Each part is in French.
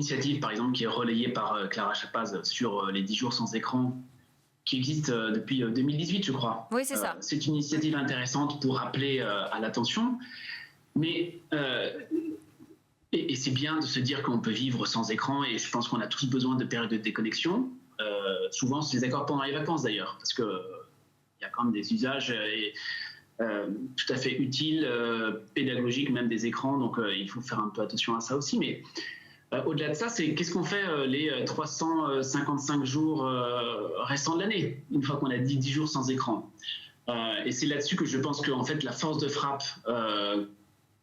initiative, par exemple, qui est relayée par Clara Chapaz sur les 10 jours sans écran, qui existe depuis 2018, je crois. Oui, c'est ça. C'est une initiative intéressante pour rappeler à l'attention. Mais et c'est bien de se dire qu'on peut vivre sans écran, et je pense qu'on a tous besoin de périodes de déconnexion. Souvent, c'est les accords pendant les vacances d'ailleurs, parce qu'il y a quand même des usages tout à fait utiles, pédagogiques même des écrans, donc il faut faire un peu attention à ça aussi. Mais au-delà de ça, c'est qu'est-ce qu'on fait les 355 jours restants de l'année, une fois qu'on a dit 10 jours sans écran. Et c'est là-dessus que je pense que en fait, la force de frappe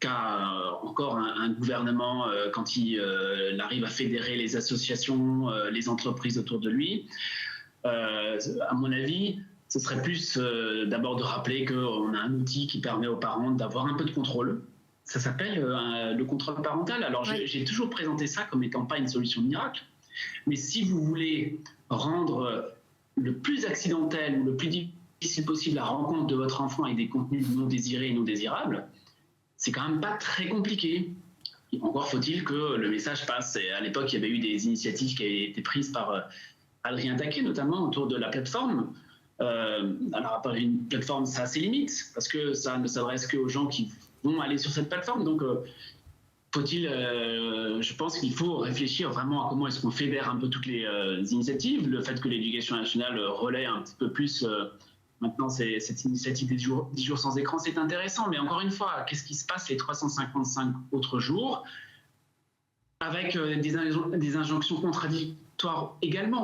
qu'a encore un gouvernement quand il arrive à fédérer les associations, les entreprises autour de lui, à mon avis, ce serait plus d'abord de rappeler qu'on a un outil qui permet aux parents d'avoir un peu de contrôle. Ça s'appelle le contrôle parental. Alors j'ai toujours présenté ça comme n'étant pas une solution miracle, mais si vous voulez rendre le plus accidentel ou le plus difficile possible la rencontre de votre enfant avec des contenus non désirés et non désirables, c'est quand même pas très compliqué. Encore faut-il que le message passe. Et à l'époque, il y avait eu des initiatives qui avaient été prises par Adrien Taquet, notamment autour de la plateforme. Alors, une plateforme, ça a ses limites, parce que ça ne s'adresse qu'aux gens qui vont aller sur cette plateforme. Donc, je pense qu'il faut réfléchir vraiment à comment est-ce qu'on fédère un peu toutes les initiatives. Le fait que l'éducation nationale relaie un petit peu plus maintenant cette initiative des 10 jours sans écran, c'est intéressant. Mais encore une fois, qu'est-ce qui se passe les 355 autres jours avec des injonctions contradictoires également?